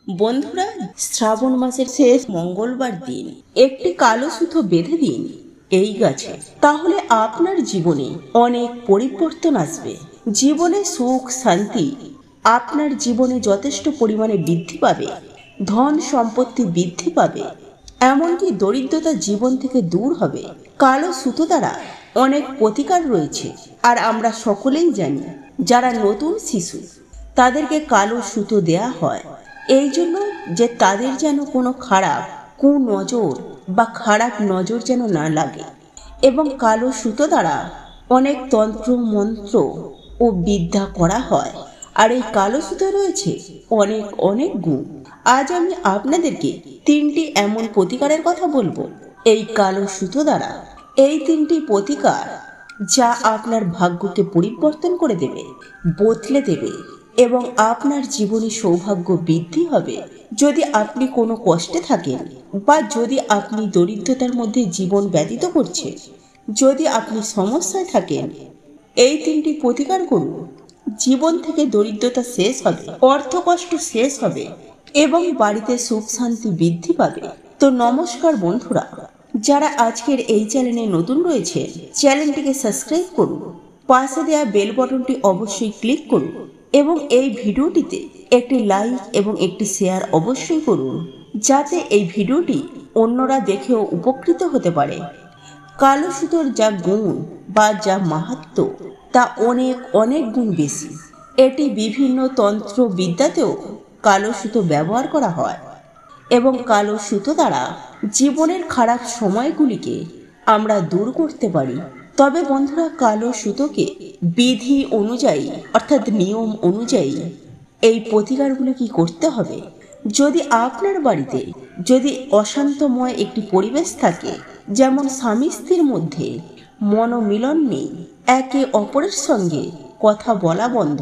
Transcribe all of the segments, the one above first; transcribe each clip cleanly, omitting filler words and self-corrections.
বন্ধুরা, শ্রাবণ মাসের শেষ মঙ্গলবার দিন একটি কালো সুতো বেঁধে দিন এই গাছে, তাহলে আপনার জীবনে অনেক পরিবর্তন আসবে। জীবনে সুখ শান্তি আপনার জীবনে যথেষ্ট পরিমাণে বৃদ্ধি পাবে, ধন সম্পত্তি বৃদ্ধি পাবে, এমনকি দরিদ্রতা জীবন থেকে দূর হবে। কালো সুতো দ্বারা অনেক প্রতিকার রয়েছে, আর আমরা সকলেই জানি যারা নতুন শিশু তাদেরকে কালো সুতো দেয়া হয় এই জন্য যে তাদের যেন কোনো খারাপ কুনজর বা খারাপ নজর যেন না লাগে। এবং কালো সুতো দ্বারা অনেক তন্ত্র মন্ত্র ও বিদ্যা করা হয়, আর এই কালো সুতো রয়েছে অনেক অনেক গুণ। আজ আমি আপনাদেরকে তিনটি এমন প্রতিকারের কথা বলবো এই কালো সুতো দ্বারা। এই তিনটি প্রতিকার যা আপনার ভাগ্যকে পরিবর্তন করে দেবে, বদলে দেবে, এবং আপনার জীবনে সৌভাগ্য বৃদ্ধি হবে। যদি আপনি কোনো কষ্টে থাকেন বা যদি আপনি দরিদ্রতার মধ্যে জীবন ব্যতীত করছেন, যদি আপনি সমস্যায় থাকেন, এই তিনটি প্রতিকার করুন। জীবন থেকে দরিদ্রতা শেষ হবে, অর্থ কষ্ট শেষ হবে এবং বাড়িতে সুখ শান্তি বৃদ্ধি পাবে। তো নমস্কার বন্ধুরা, যারা আজকের এই চ্যানেলে নতুন রয়েছে চ্যানেলটিকে সাবস্ক্রাইব করুন, পাশে দেওয়া বেল বাটনটি অবশ্যই ক্লিক করুন এবং এই ভিডিওটিতে একটি লাইক এবং একটি শেয়ার অবশ্যই করুন, যাতে এই ভিডিওটি অন্যরা দেখেও উপকৃত হতে পারে। কালো সুতোর যা গুণ বা যা মাহাত্ম্য তা অনেক অনেক গুণ বেশি। এটি বিভিন্ন তন্ত্র বিদ্যাতেও কালো সুতো ব্যবহার করা হয় এবং কালো সুতো দ্বারা জীবনের খারাপ সময়গুলিকে আমরা দূর করতে পারি। তবে বন্ধুরা, কালো সুতোকে বিধি অনুযায়ী অর্থাৎ নিয়ম অনুযায়ী এই প্রতিকারগুলো কি করতে হবে। যদি আপনার বাড়িতে যদি অশান্তময় একটি পরিবেশ থাকে, যেমন স্বামী স্ত্রীর মধ্যে মনোমিলন নেই, একে অপরের সঙ্গে কথা বলা বন্ধ,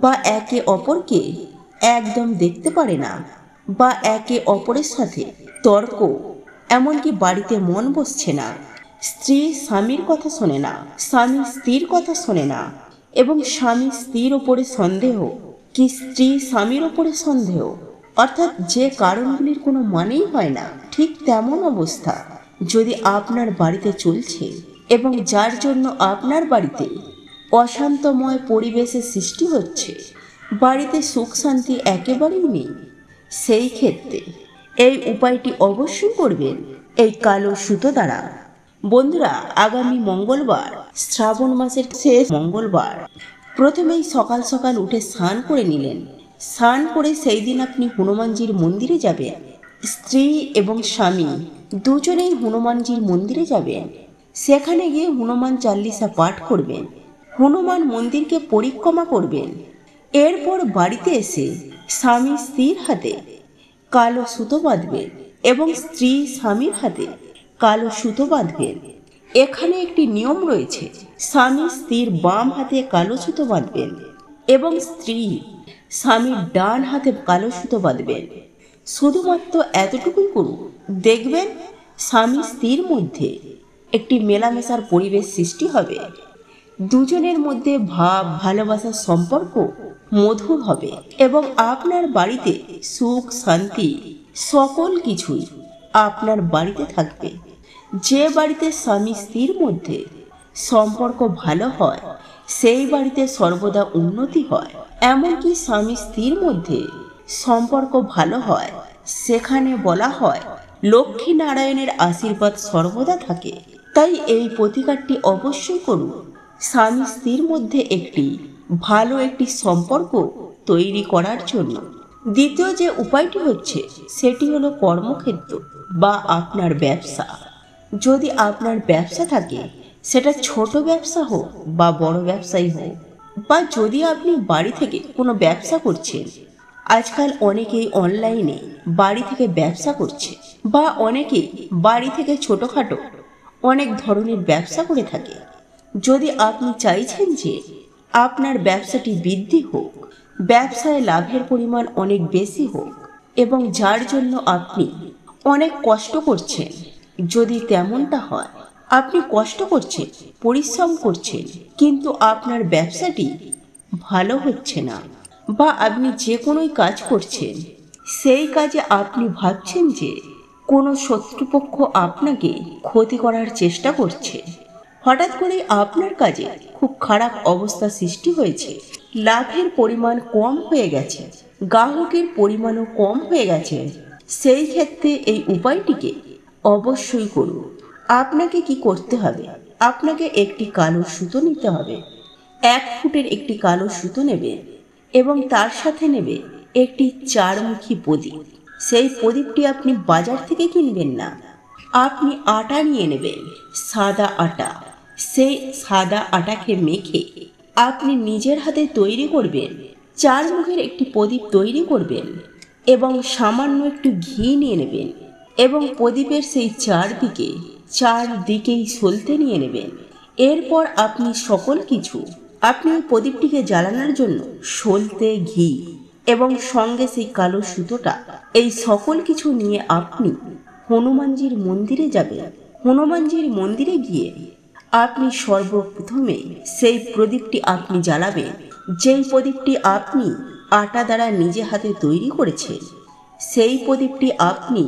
বা একে অপরকে একদম দেখতে পারে না, বা একে অপরের সাথে তর্ক, এমনকি বাড়িতে মন বসছে না, স্ত্রী স্বামীর কথা শোনে না, স্বামী স্ত্রীর কথা শোনে না, এবং স্বামী স্ত্রীর ওপরে সন্দেহ কি স্ত্রী স্বামীর ওপরে সন্দেহ, অর্থাৎ যে কারণগুলির কোনো মানেই হয় না, ঠিক তেমন অবস্থা যদি আপনার বাড়িতে চলছে এবং যার জন্য আপনার বাড়িতে অশান্তময় পরিবেশের সৃষ্টি হচ্ছে, বাড়িতে সুখ শান্তি একেবারেই নেই, সেই ক্ষেত্রে এই উপায়টি অবশ্যই করবেন এই কালো সুতো দ্বারা। বন্ধুরা, আগামী মঙ্গলবার শ্রাবণ মাসের শেষ মঙ্গলবার প্রথমেই সকাল সকাল উঠে স্নান করে নিলেন। স্নান করে সেই দিন আপনি হনুমানজির মন্দিরে যাবেন। স্ত্রী এবং স্বামী দুজনেই হনুমানজির মন্দিরে যাবেন। সেখানে গিয়ে হনুমান চাল্লিশা পাঠ করবেন, হনুমান মন্দিরকে পরিক্রমা করবেন। এরপর বাড়িতে এসে স্বামী স্ত্রীর হাতে কালো সুতো বাঁধবেন এবং স্ত্রী স্বামীর হাতে কালো সুতো বাঁধবেন। এখানে একটি নিয়ম রয়েছে, স্বামী স্ত্রীর বাম হাতে কালো সুতো বাঁধবেন এবং স্ত্রী স্বামীর ডান হাতে কালো সুতো বাঁধবেন। শুধুমাত্র এতটুকুই করুন, দেখবেন স্বামী স্ত্রীর মধ্যে একটি মেলামেশার পরিবেশ সৃষ্টি হবে। দুজনের মধ্যে ভাব ভালোবাসার সম্পর্ক মধুর হবে এবং আপনার বাড়িতে সুখ শান্তি সকল কিছুই আপনার বাড়িতে থাকবে। যে বাড়িতে স্বামী স্ত্রীর মধ্যে সম্পর্ক ভালো হয় সেই বাড়িতে সর্বদা উন্নতি হয়। এমনকি স্বামী স্ত্রীর মধ্যে সম্পর্ক ভালো হয় সেখানে বলা হয় লক্ষ্মী নারায়ণের আশীর্বাদ সর্বদা থাকে। তাই এই প্রতিকারটি অবশ্যই করুন স্বামী স্ত্রীর মধ্যে একটি ভালো একটি সম্পর্ক তৈরি করার জন্য। দ্বিতীয় যে উপায়টি হচ্ছে সেটি হলো কর্মক্ষেত্র বা আপনার ব্যবসা। যদি আপনার ব্যবসা থাকে, সেটা ছোট ব্যবসা হোক বা বড় ব্যবসাই হোক, বা যদি আপনি বাড়ি থেকে কোনো ব্যবসা করছেন, আজকাল অনেকেই অনলাইনে বাড়ি থেকে ব্যবসা করছে, বা অনেকেই বাড়ি থেকে ছোটোখাটো অনেক ধরনের ব্যবসা করে থাকে। যদি আপনি চাইছেন যে আপনার ব্যবসাটি বৃদ্ধি হোক, ব্যবসায় লাভের পরিমাণ অনেক বেশি হোক, এবং যার জন্য আপনি অনেক কষ্ট করছেন, যদি তেমনটা হয়, আপনি কষ্ট করছেন, পরিশ্রম করছেন, কিন্তু আপনার ব্যবসাটি ভালো হচ্ছে না, বা আপনি যে কোনোই কাজ করছেন সেই কাজে আপনি ভাবছেন যে কোনো শত্রুপক্ষ আপনাকে ক্ষতি করার চেষ্টা করছে। হঠাৎ করে আপনার কাজে খুব খারাপ অবস্থা সৃষ্টি হয়েছে, লাভের পরিমাণ কম হয়ে গেছে, গ্রাহকের পরিমাণও কম হয়ে গেছে। সেই ক্ষেত্রে এই উপায়টিকে অবশ্যই করুন। আপনাকে কি করতে হবে? আপনাকে একটি কালো সুতো নিতে হবে। 1 ফুটের একটি কালো সুতো নেবে এবং তার সাথে নেবে একটি 4মুখী প্রদীপ। সেই প্রদীপটি আপনি বাজার থেকে কিনবেন না, আপনি আটা নিয়ে নেবেন, সাদা আটা। সেই সাদা আটাকে মেখে আপনি নিজের হাতে তৈরি করবেন 4 মুখের একটি প্রদীপ তৈরি করবেন এবং সামান্য একটু ঘি নিয়ে নেবেন এবং প্রদীপের সেই চারদিকেই সলতে নিয়ে নেবেন। এরপর আপনি সকল কিছু, আপনি প্রদীপটিকে জ্বালানোর জন্য সলতে, ঘি এবং সঙ্গে সেই কালো সুতোটা, এই সকল কিছু নিয়ে আপনি হনুমানজির মন্দিরে যাবেন। হনুমানজির মন্দিরে গিয়ে আপনি সর্বপ্রথমে সেই প্রদীপটি আপনি জ্বালাবেন, যেই প্রদীপটি আপনি আটা দ্বারা নিজে হাতে তৈরি করেছেন। সেই প্রদীপটি আপনি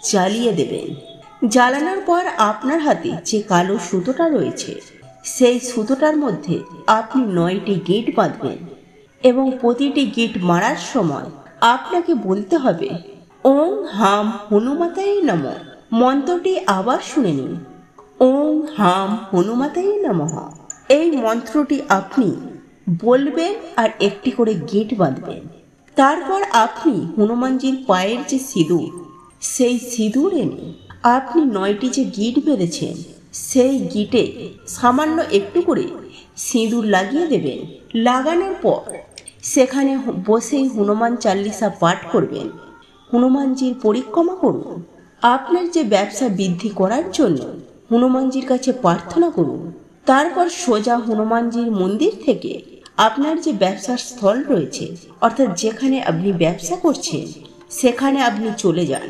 জ্বালিয়ে দেবেন। জ্বালানোর পর আপনার হাতে যে কালো সুতোটা রয়েছে, সেই সুতোটার মধ্যে আপনি 9টি গিঁট বাঁধবেন এবং প্রতিটি গিঁট মারার সময় আপনাকে বলতে হবে ওং হাম হনুমাতায়ে নমঃ। মন্ত্রটি আবার শুনে নিন, ওং হাম হনুমাতায়ে নমঃ। এই মন্ত্রটি আপনি বলবেন আর একটি করে গিঁট বাঁধবেন। তারপর আপনি হনুমানজির পায়ের যে সিঁদুর, সেই সিঁদুর এনে আপনি 9টি যে গিঁট বেঁধেছেন, সেই গিঁটে সামান্য একটু করে সিঁদুর লাগিয়ে দেবেন। লাগানোর পর সেখানে বসেই হনুমান চাল্লিশা পাঠ করবেন, হনুমানজির পরিক্রমা করুন। আপনার যে ব্যবসা বৃদ্ধি করার জন্য হনুমানজির কাছে প্রার্থনা করুন। তারপর সোজা হনুমানজির মন্দির থেকে আপনার যে ব্যবসার স্থল রয়েছে, অর্থাৎ যেখানে আপনি ব্যবসা করছেন, সেখানে আপনি চলে যান।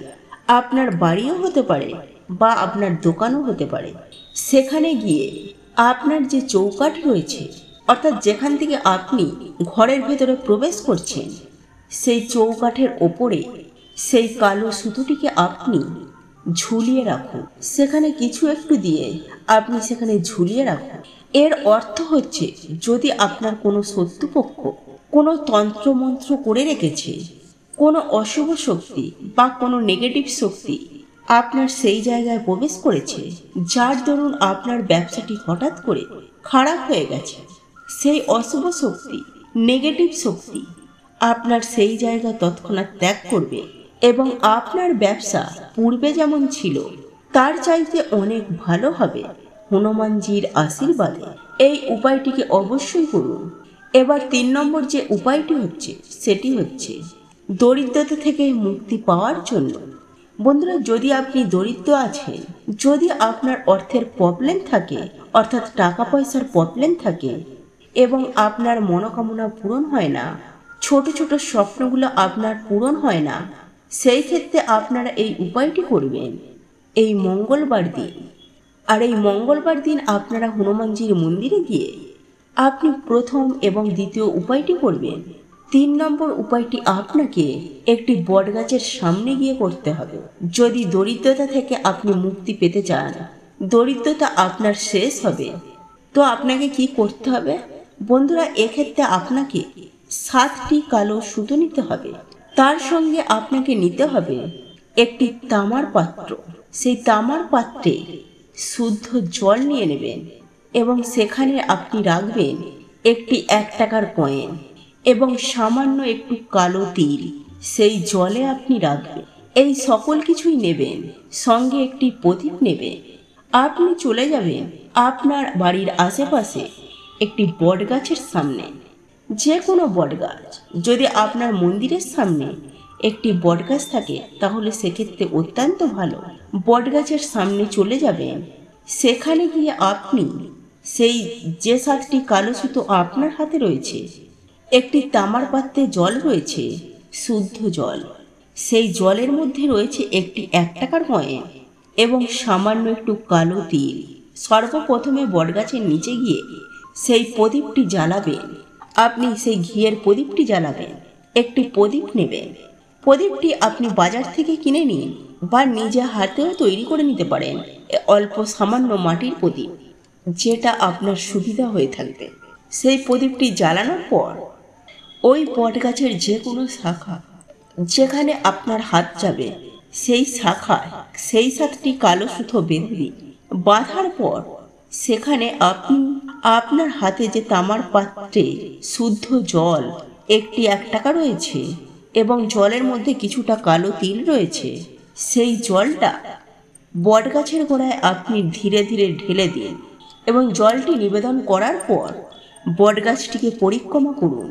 আপনার বাড়িও হতে পারে বা আপনার দোকানও হতে পারে। সেখানে গিয়ে আপনার যে চৌকাঠ রয়েছে, অর্থাৎ যেখান থেকে আপনি ঘরের ভেতরে প্রবেশ করছেন, সেই চৌকাঠের ওপরে সেই কালো সুতোটিকে আপনি ঝুলিয়ে রাখুন। সেখানে কিছু একটু দিয়ে আপনি সেখানে ঝুলিয়ে রাখুন। এর অর্থ হচ্ছে, যদি আপনার কোনো শত্রুপক্ষ কোনো তন্ত্রমন্ত্র করে রেখেছে, কোনো অশুভ শক্তি বা কোনো নেগেটিভ শক্তি আপনার সেই জায়গায় প্রবেশ করেছে, যার দরুন আপনার ব্যবসাটি হঠাৎ করে খারাপ হয়ে গেছে, সেই অশুভ শক্তি, নেগেটিভ শক্তি আপনার সেই জায়গা তৎক্ষণাৎ ত্যাগ করবে এবং আপনার ব্যবসা পূর্বে যেমন ছিল তার চাইতে অনেক ভালো হবে হনুমানজির আশীর্বাদে। এই উপায়টিকে অবশ্যই করুন। এবার 3 নম্বর যে উপায়টি হচ্ছে, সেটি হচ্ছে দরিদ্রতা থেকে মুক্তি পাওয়ার জন্য। বন্ধুরা, যদি আপনি দরিদ্র আছেন, যদি আপনার অর্থের প্রবলেম থাকে, অর্থাৎ টাকা পয়সার প্রবলেম থাকে এবং আপনার মনোকামনা পূরণ হয় না, ছোট ছোট স্বপ্নগুলো আপনার পূরণ হয় না, সেই ক্ষেত্রে আপনারা এই উপায়টি করবেন এই মঙ্গলবার দিন। আর এই মঙ্গলবার দিন আপনারা হনুমানজির মন্দিরে গিয়ে আপনি প্রথম এবং দ্বিতীয় উপায়টি করবেন। 3 নম্বর উপায়টি আপনাকে একটি বটগাছের সামনে গিয়ে করতে হবে। যদি দরিদ্রতা থেকে আপনি মুক্তি পেতে চান, দরিদ্রতা আপনার শেষ হবে, তো আপনাকে কি করতে হবে বন্ধুরা? এক্ষেত্রে আপনাকে 7টি কালো সুতো নিতে হবে। তার সঙ্গে আপনাকে নিতে হবে একটি তামার পাত্র। সেই তামার পাত্রে শুদ্ধ জল নিয়ে নেবেন এবং সেখানে আপনি রাখবেন একটি 1 টাকার কয়েন এবং সামান্য একটু কালো তিল। সেই জলে আপনি রাখবেন। এই সকল কিছুই নেবেন, সঙ্গে একটি প্রদীপ নেবেন। আপনি চলে যাবেন আপনার বাড়ির আশেপাশে একটি বটগাছের সামনে, যে কোনো বটগাছ। যদি আপনার মন্দিরের সামনে একটি বটগাছ থাকে তাহলে সেক্ষেত্রে অত্যন্ত ভালো। বটগাছের সামনে চলে যাবেন। সেখানে গিয়ে আপনি সেই যে 7টি কালো সুতো আপনার হাতে রয়েছে, একটি তামার পাত্রে জল রয়েছে, শুদ্ধ জল। সেই জলের মধ্যে রয়েছে একটি 1 টাকার কয়েন এবং সামান্য একটু কালো তিল। সর্বপ্রথমে বটগাছের নিচে গিয়ে সেই প্রদীপটি জ্বালাবেন। আপনি সেই ঘিয়ের প্রদীপটি জ্বালাবেন। একটি প্রদীপ নেবেন প্রদীপটি আপনি বাজার থেকে কিনে নিন বা নিজে হাতেও তৈরি করে নিতে পারেন। অল্প সামান্য মাটির প্রদীপ, যেটা আপনার সুবিধা হয়ে থাকবে। সেই প্রদীপটি জ্বালানোর পর ওই বটগাছের যে কোনো শাখা যেখানে আপনার হাত যাবে, সেই শাখায় সেই 7টি কালো সুতো বেঁধে দিন। বাঁধার পর সেখানে আপনি আপনার হাতে যে তামার পাত্রে শুদ্ধ জল, একটি 1 টাকা রয়েছে এবং জলের মধ্যে কিছুটা কালো তিল রয়েছে, সেই জলটা বটগাছের গোড়ায় আপনি ধীরে ধীরে ঢেলে দিন এবং জলটি নিবেদন করার পর বটগাছটিকে পরিক্রমা করুন।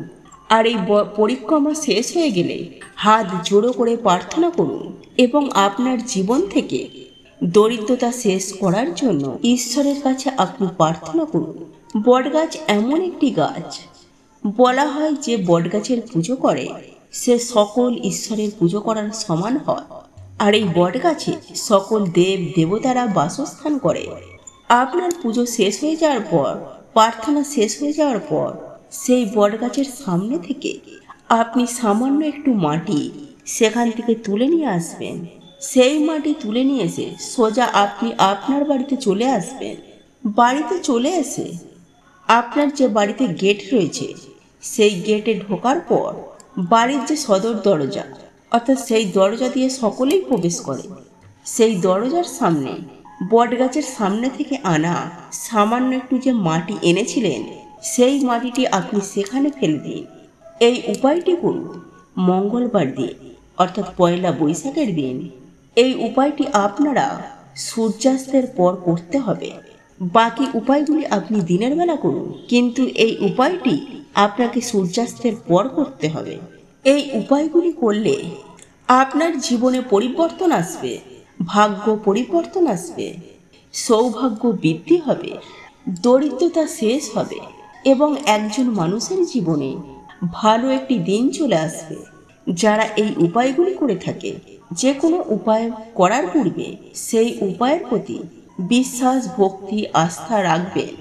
আর এই পরিক্রমা শেষ হয়ে গেলে হাত জোড়ো করে প্রার্থনা করুন এবং আপনার জীবন থেকে দরিদ্রতা শেষ করার জন্য ঈশ্বরের কাছে আপনি প্রার্থনা করুন। বটগাছ এমন একটি গাছ, বলা হয় যে বটগাছের পুজো করে সে সকল ঈশ্বরের পুজো করার সমান হয়। আর এই বটগাছে সকল দেব দেবতারা বাসস্থান করে। আপনার পুজো শেষ হয়ে যাওয়ার পর, প্রার্থনা শেষ হয়ে যাওয়ার পর সেই বটগাছের সামনে থেকে আপনি সামান্য একটু মাটি সেখান থেকে তুলে নিয়ে আসবেন। সেই মাটি তুলে নিয়ে এসে সোজা আপনি আপনার বাড়িতে চলে আসবেন। বাড়িতে চলে এসে আপনার যে বাড়িতে গেট রয়েছে, সেই গেটে ঢোকার পর বাড়ির যে সদর দরজা, অর্থাৎ সেই দরজা দিয়ে সকলেই প্রবেশ করে, সেই দরজার সামনে বটগাছের সামনে থেকে আনা সামান্য একটু যে মাটি এনেছিলেন, সেই মাটিটি আপনি সেখানে ফেলে দিন। এই উপায়টি করুন মঙ্গলবার দিন, অর্থাৎ পয়লা বৈশাখের দিন। এই উপায়টি আপনারা সূর্যাস্তের পর করতে হবে। বাকি উপায়গুলি আপনি দিনের বেলা করুন, কিন্তু এই উপায়টি আপনাকে সূর্যাস্তের পর করতে হবে। এই উপায়গুলি করলে আপনার জীবনে পরিবর্তন আসবে, ভাগ্য পরিবর্তন আসবে, সৌভাগ্য বৃদ্ধি হবে, দরিদ্রতা শেষ হবে এবং একজন মানুষের জীবনে ভালো একটি দিন চলে আসবে। যারা এই উপায়গুলি করে থাকে, যে কোনো উপায় করার পূর্বে সেই উপায়ের প্রতি বিশ্বাস, ভক্তি, আস্থা রাখবেন,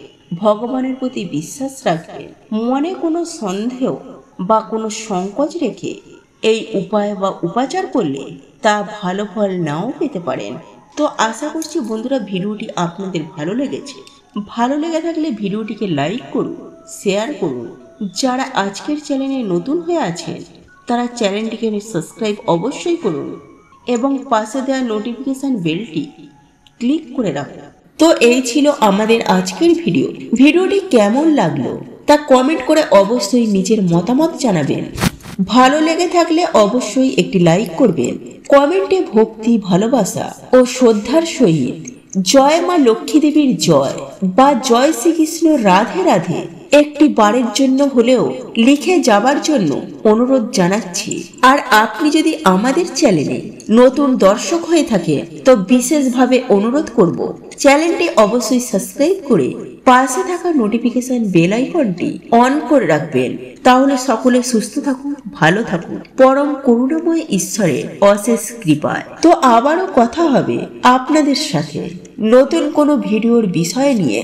ভগবানের প্রতি বিশ্বাস রাখবেন। মনে কোনো সন্দেহ বা কোনো সংকোচ রেখে এই উপায় বা উপাচার করলে তা ভালো ফল নাও পেতে পারেন। তো আশা করছি বন্ধুরা ভিডিওটি আপনাদের ভালো লেগেছে। ভালো লেগে থাকলে ভিডিওটিকে লাইক করুন, শেয়ার করুন। যারা আজকের চ্যানেলে নতুন হয়ে আছেন তারা চ্যানেলটিকে সাবস্ক্রাইব অবশ্যই করুন এবং পাশে দেওয়া নোটিফিকেশন বেলটি ক্লিক করে রাখুন। তো এই ছিল আমাদের আজকের ভিডিওটি কেমন লাগলো তা কমেন্ট করে অবশ্যই নিজের মতামত জানাবেন। ভালো লেগে থাকলে অবশ্যই একটি লাইক করবেন। কমেন্টে ভক্তি, ভালোবাসা ও শ্রদ্ধার সহিত জয় মা লক্ষ্মী দেবীর জয় বা জয় শ্রীকৃষ্ণ রাধে রাধে একটি বারের জন্য হলেও লিখে যাবার জন্য অনুরোধ জানাচ্ছি। আর আপনি যদি আমাদের চ্যানেলে নতুন দর্শক হয়ে থাকেন তো বিশেষভাবে অনুরোধ করব চ্যানেলটি অবশ্যই সাবস্ক্রাইব করে পাশে থাকা নোটিফিকেশন বেল আইকনটি অন করে রাখবেন। তাহলে সকলে সুস্থ থাকুন, ভালো থাকুন, পরম করুণাময় ঈশ্বরের অশেষ কৃপায়। তো আবারও কথা হবে আপনাদের সাথে নতুন কোনো ভিডিওর বিষয় নিয়ে।